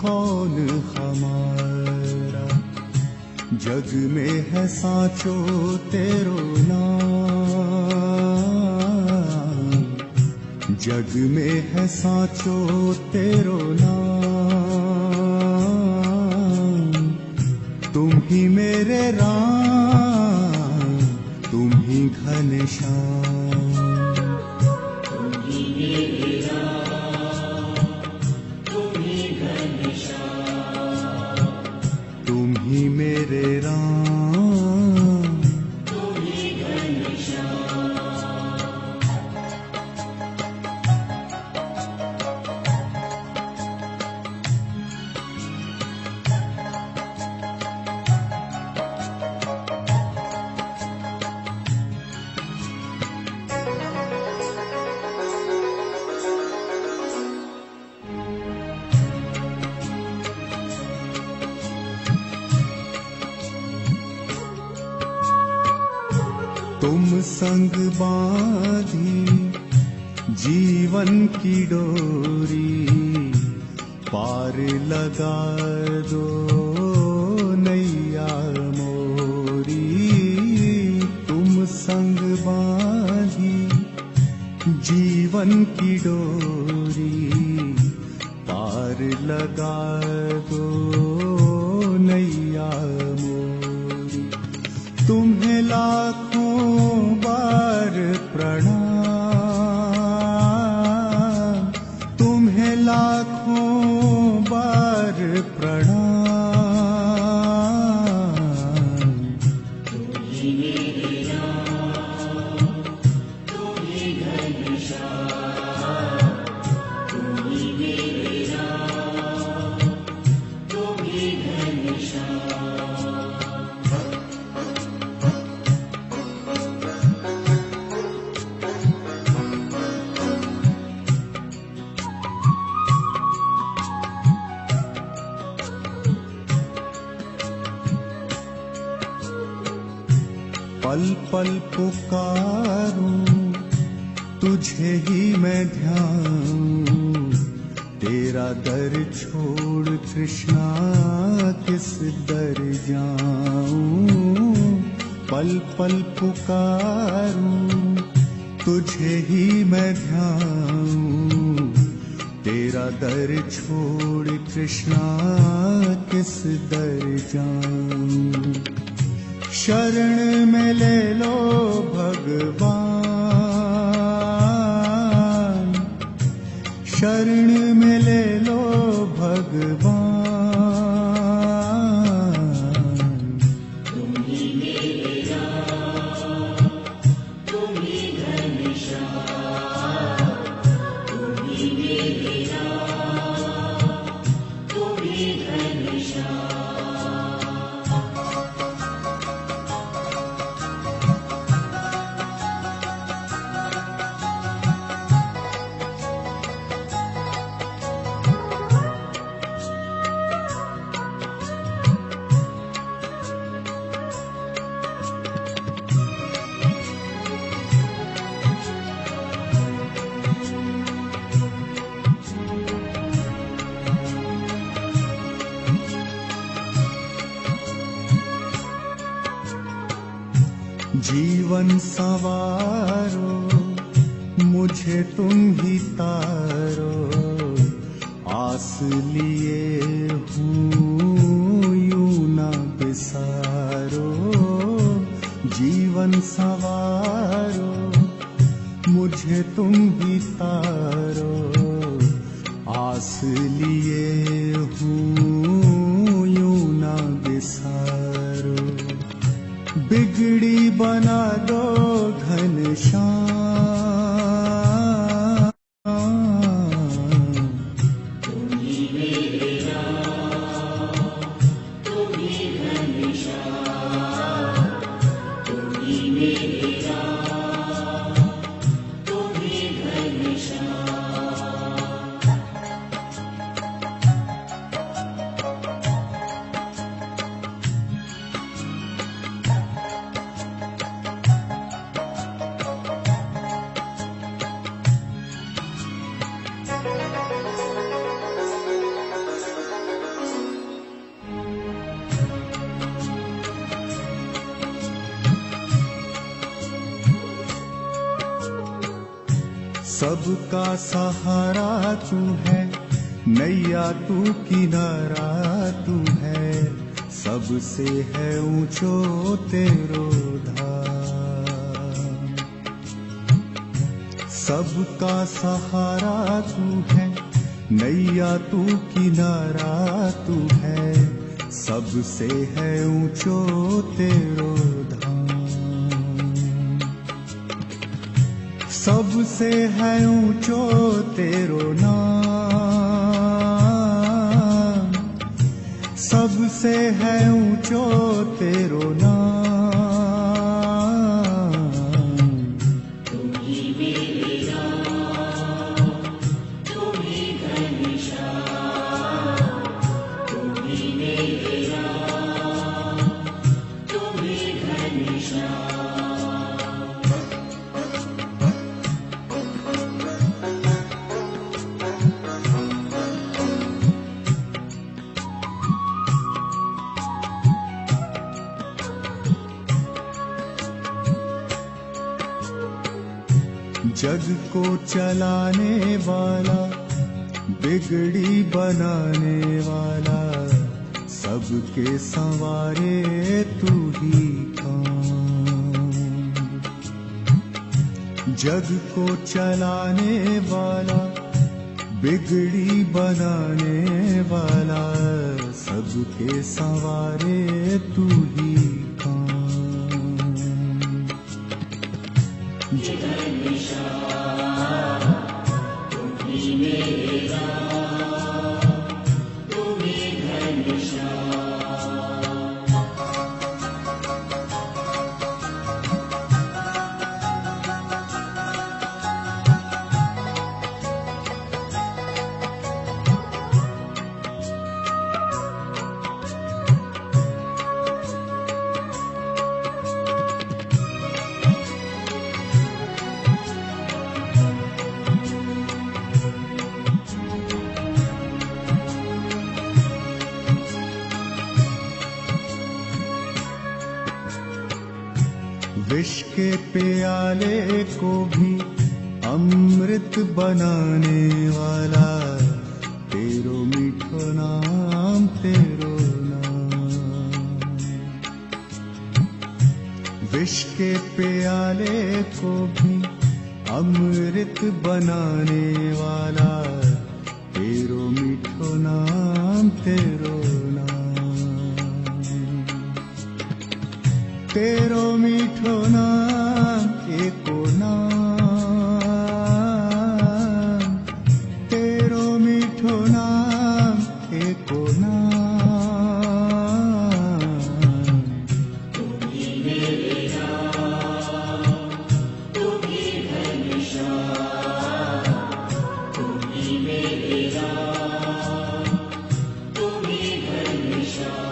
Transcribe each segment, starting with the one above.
कौन हमारा, जग में है साचो तेरो नाम, जग में है साचो तेरो नाम। तुम ही मेरे राम, तुम ही घनश्याम, तुम ही मेरे राम, तुम ही घनश्याम, तुम ही मेरे राम, तुम ही घनश्याम। तुम संग बांधी जीवन की डोरी, पार लगा दो नैया मोरी। तुम संग बांधी जीवन की डोरी, पार लगा दो नैया मोरी। तुम्हें लाखों बार प्रणाम, तुम्हें लाखों बार प्रणाम। तुम ही मेरे राम, तुम ही घनश्याम, तुम ही मेरे राम, तुम ही घनश्याम। पल पल पुकारूं तुझे ही मैं ध्याऊं, तेरा दर छोड़ कृष्णा किस दर जाऊं। पल पल पुकारूं तुझे ही मैं ध्याऊं, तेरा दर छोड़ कृष्णा किस दर जाऊं। शरण में ले लो भगवान, शरण में ले लो भगवान। तुम ही मेरे राम, तुम ही घनश्याम, तुम ही मेरे राम, तुम ही घनश्याम। जीवन संवारो मुझे तुम ही तारो, आस लिए हूँ यूं ना बिसारो। जीवन संवारो मुझे तुम ही तारो, आस लिए हूँ यूं ना बिसारो। बिगड़ी बना दो घनश्याम, तुम ही मेरे राम, तुम ही घनश्याम, तुम ही मेरे राम, तुम ही घनश्याम। सबका सहारा तू है, नैया तू किनारा तू है, सबसे है ऊंचो तेरो धाम। सबका सहारा तू है, नैया तू किनारा तू है, सबसे है ऊंचो तेरो धाम। सबसे है ऊंचो तेरो नाम, सबसे है ऊंचो तेरो नाम। तुम ही मेरे राम, तुम ही घनश्याम, तुम ही मेरे राम, तुम ही घनश्याम। जग को चलाने वाला, बिगड़ी बनाने वाला, सबके संवारे तू ही काम। जग को चलाने वाला, बिगड़ी बनाने वाला, सबके संवारे तू ही काम। तुम ही मेरे राम, तुम ही घनश्याम। विष के प्याले को भी अमृत बनाने वाला, तेरो मीठो नाम, तेरो नाम। विष के प्याले को भी अमृत बनाने वाला, तेरो मीठो नाम, तेरो नाम। तेरो मीठो नाम, एको नाम, तेरो मीठो नाम, एको नाम। तुम ही मेरे राम, तुम ही घनश्याम, तुम ही मेरे राम, तुम ही घनश्याम।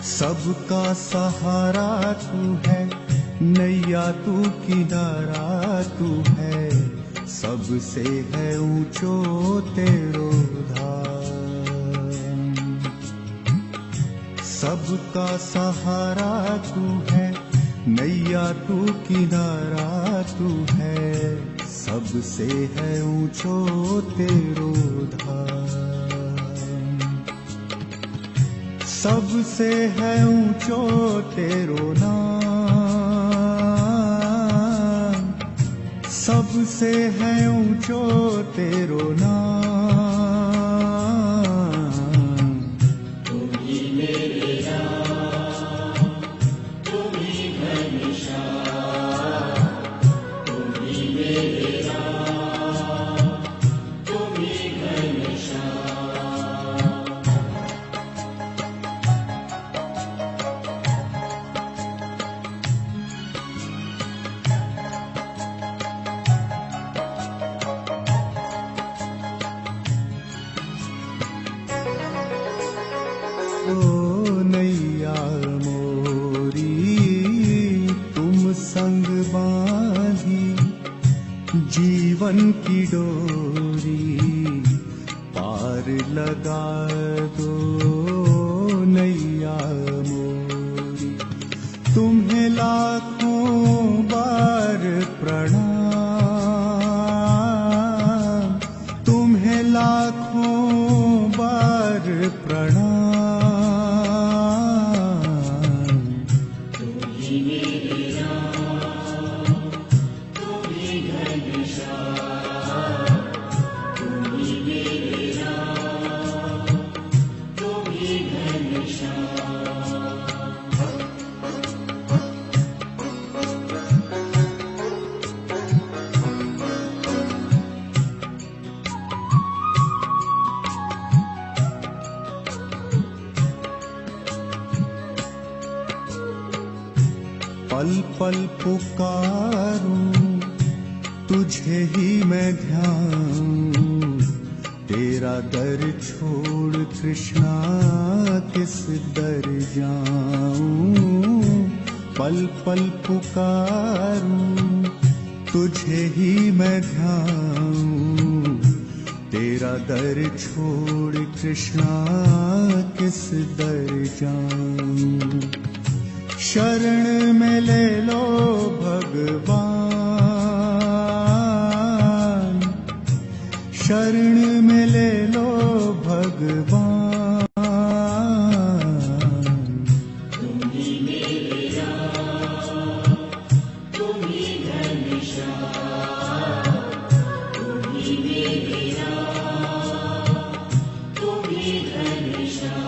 सबका सहारा तू है, नैया तू किनारा तू है, सबसे है ऊंचो तेरो धाम। सबका सहारा तू है, नैया तू किनारा तू है, सबसे है ऊंचो तेरो धाम। सबसे है ऊंचो तेरो नाम, सबसे है ऊंचो तेरो नाम। तुम ही मेरे राम, तुम ही घनश्याम, तुम ही मेरे राम, तुम ही घनश्याम। मैया मोरी। तुम्हें लाखों बार प्रणाम, तुम्हें लाखों बार प्रणाम। तुम ही मेरे राम, तुम ही घनश्याम, तुम ही मेरे राम, तुम ही घनश्याम। पल पल पुकारूं तुझे ही मैं ध्याऊं, तेरा दर छोड़ कृष्णा किस दर जाऊं। पल पल पुकारूं तुझे ही मैं ध्याऊं, तेरा दर छोड़ कृष्णा किस दर जाऊं। शरण में ले लो भगवान, शरण में ले लो भगवान। तुम ही मेरे राम, तुम ही घनश्याम, तुम ही मेरे राम, तुम ही घनश्याम।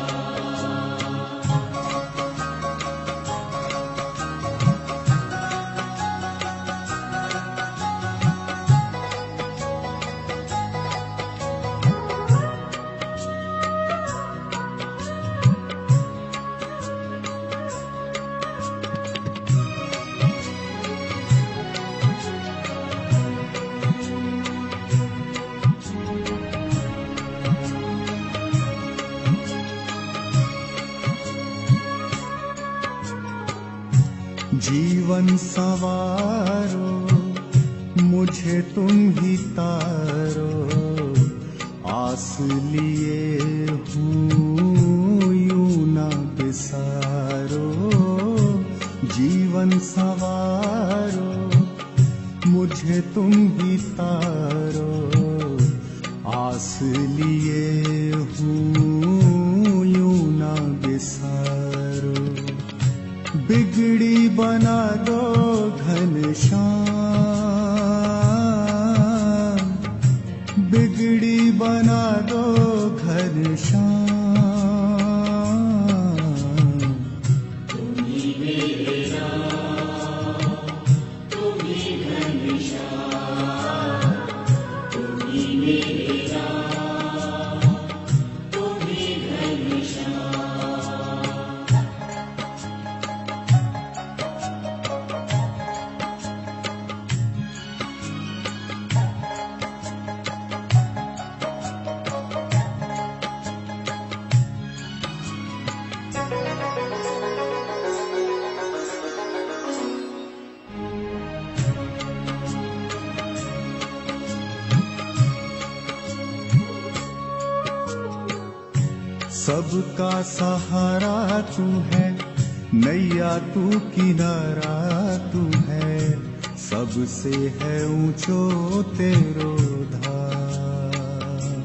जीवन सवारो मुझे तुम ही तारो, आस लिए हूँ यूं न बिसारो। जीवन सवारो मुझे तुम ही तारो, आस लिए हूँ यूं न बिसारो। बिगड़ी बना दो घनश्याम, बिगड़ी बना दो घनश्याम। तुम ही मेरे राम, तुम ही घनश्याम, तुम ही मेरे राम, तुम ही घनश्याम। सबका सहारा तू है, नैया तू किनारा तू है, सबसे है ऊंचो तेरो धाम।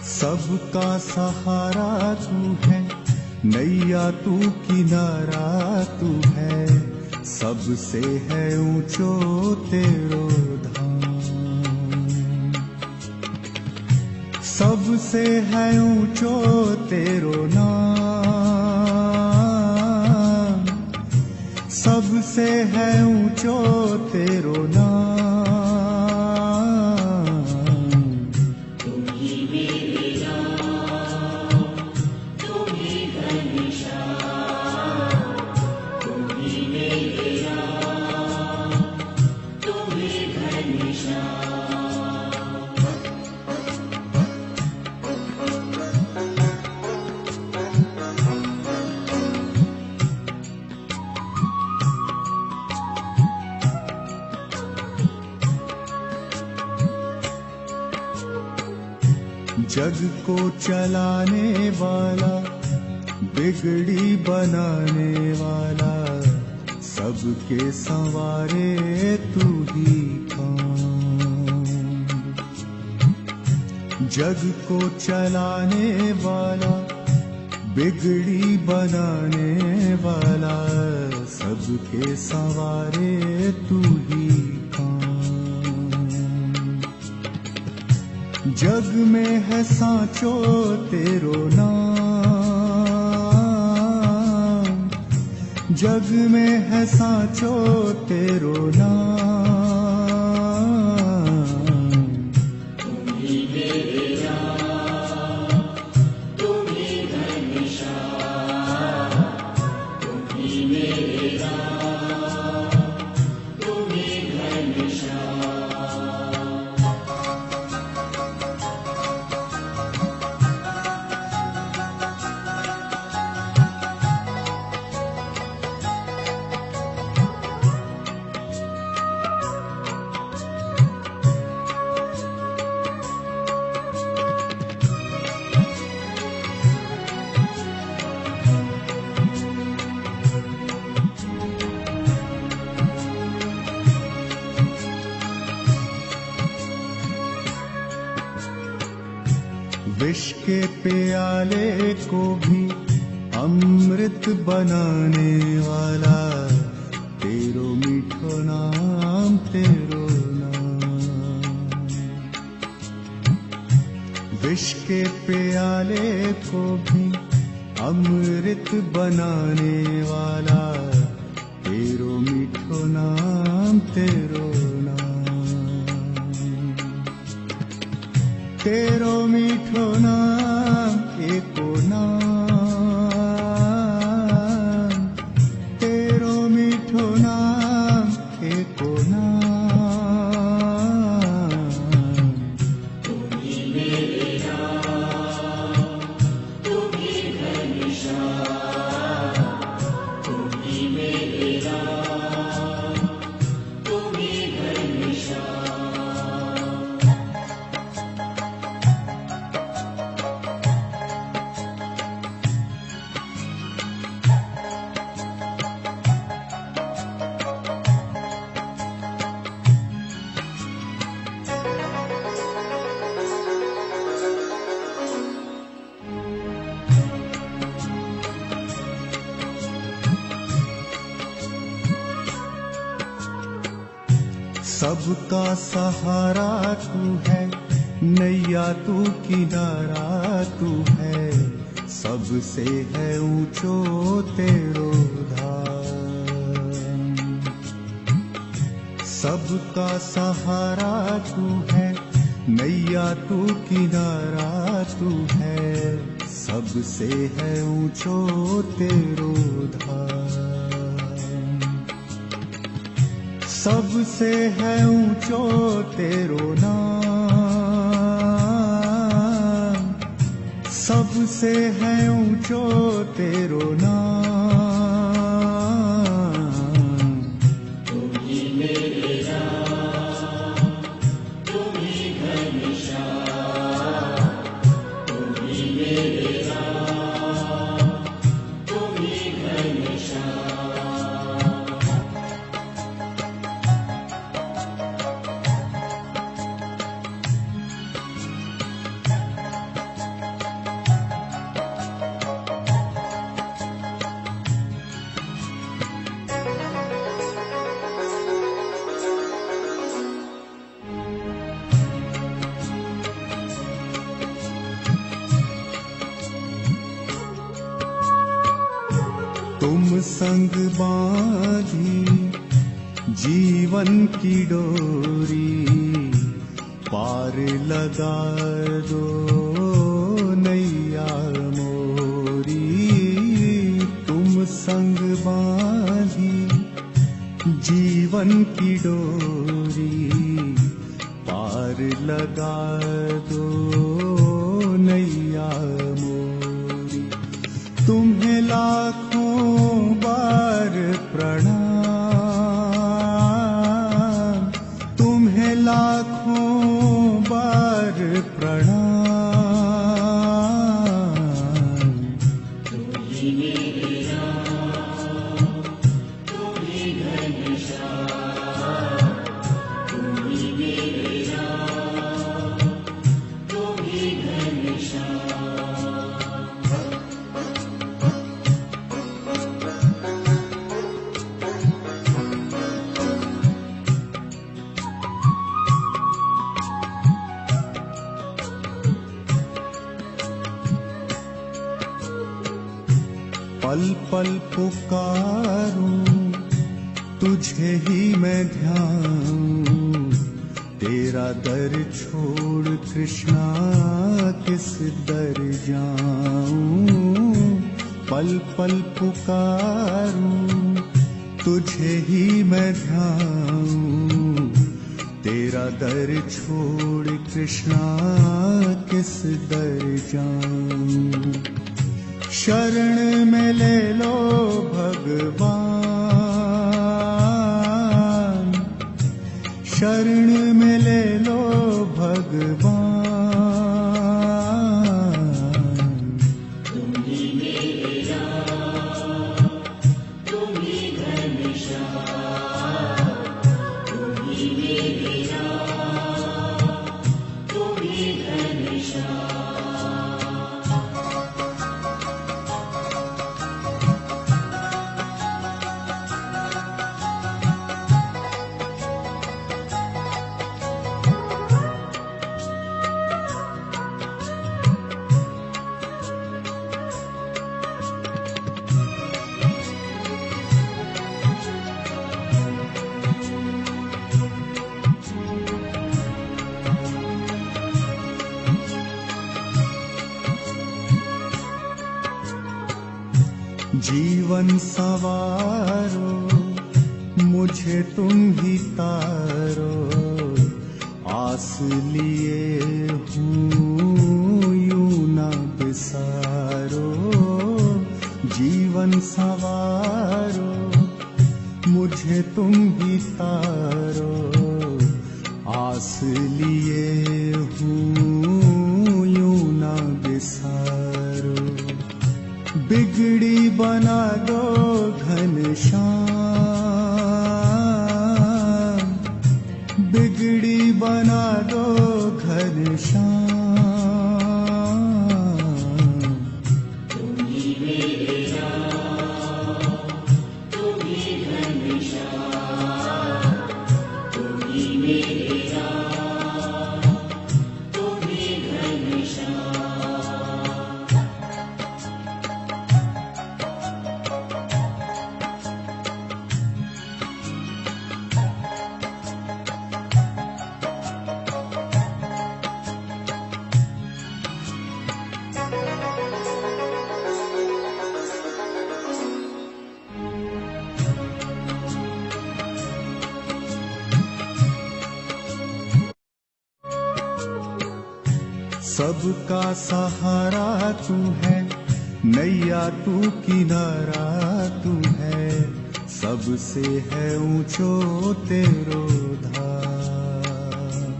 सबका सहारा तू है, नैया तू किनारा तू है, सबसे है ऊंचो तेरो धाम। सबसे है ऊंचो तेरो नाम, सबसे है ऊंचो तेरो नाम। तुम ही मेरे राम, तुम ही घनश्याम, तुम ही मेरे राम, तुम ही घनश्याम। जग को चलाने वाला बिगड़ी बनाने वाला, सबके संवारे तू ही कौन। जग को चलाने वाला, बिगड़ी बनाने वाला, सबके संवारे तू ही कौन। जग में है सांचो तेरो नाम, जग में है सांचो तेरो नाम। तुम ही मेरे राम, तुम ही घनश्याम, तुम ही मेरे राम, तुम ही घनश्याम। विष के प्याले को भी अमृत बनाने वाला, तेरो मीठो नाम, तेरो नाम। विष के प्याले को भी अमृत बनाने वाला, तेरो मीठो नाम, तेरो नाम। तेरो मीठो नाम, एको नाम, तेरो मीठो नाम, एको नाम। तुम ही मेरे राम, तुम ही घनश्याम, तुम ही मेरे राम, तुम ही घनश्याम। सबका सहारा तू है, नैया तू किनारा तू है, सबसे है ऊंचो तेरो धाम। सबका सहारा तू है, नैया तू किनारा तू है, सबसे है ऊंचो तेरो धाम। सबसे है ऊंचो तेरो नाम, सबसे है ऊंचो तेरो नाम। तुम ही मेरे राम, तुम ही घनश्याम, तुम ही मेरे राम, तुम ही घनश्याम। तुम संग बांधी जीवन की डोरी, पार लगा दो नैया मोरी। तुम संग बांधी जीवन की डोरी, पार लगा दो नैया मोरी। तुम्हें लाखों बार प्रणाम, तुम्हें लाखों बार प्रणाम। तुम ही ही मेरे राम, तुम ही घनश्याम, तुम ही मेरे राम, तुम ही घनश्याम। पल पल पुकारूं तुझे ही मैं ध्याऊं, तेरा दर छोड़ कृष्णा किस दर जाऊं। पल पल पुकारूं तुझे ही मैं ध्याऊं, तेरा दर छोड़ कृष्णा किस दर जाऊं। शरण में ले लो भगवान, शरण में ले लो भगवान। तुम ही मेरे राम, तुम ही घनश्याम, तुम ही मेरे राम, तुम ही घनश्याम। जीवन सवारो मुझे तुम ही तारो, आस लिए हूँ यूं न बिसारो। जीवन सवारो मुझे तुम ही तारो, आस लिए हूँ यूं न बिसारो। बिगड़ी बना दो घनश्याम, बिगड़ी बना दो घनश्याम। तुम ही मेरे राम, तुम ही घनश्याम, तुम ही मेरे राम, तुम ही घनश्याम। सबका सहारा तू है, नैया तू किनारा तू है, सबसे है ऊंचो तेरो धाम।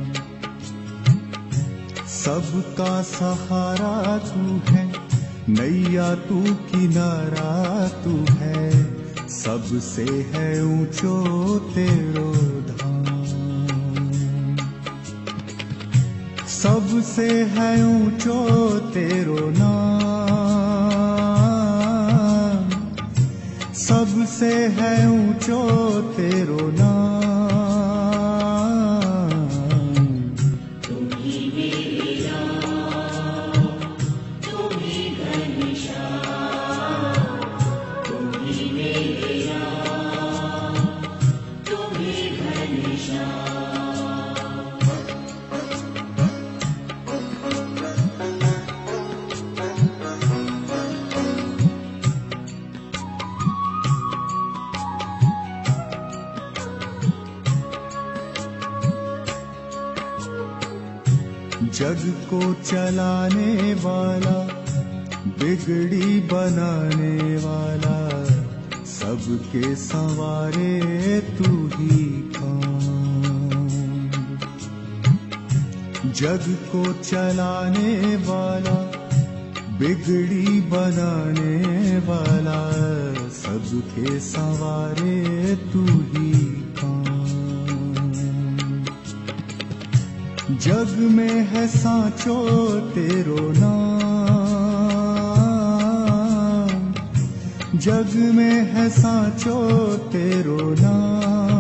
सबका सहारा तू है, नैया तू किनारा तू है, सबसे है ऊंचो तेरो धाम। सबसे है ऊंचो तेरो नाम, सबसे है ऊंचो तेरो नाम। तुम ही मेरे राम, तुम ही घनश्याम, तुम ही मेरे राम, तुम ही घनश्याम। जग को चलाने वाला, बिगड़ी बनाने वाला, सबके संवारे तू ही कौन। जग को चलाने वाला, बिगड़ी बनाने वाला, के संवारे तू ही काम। जग में है सांचो तेरो नाम, जग में है सांचो तेरो नाम।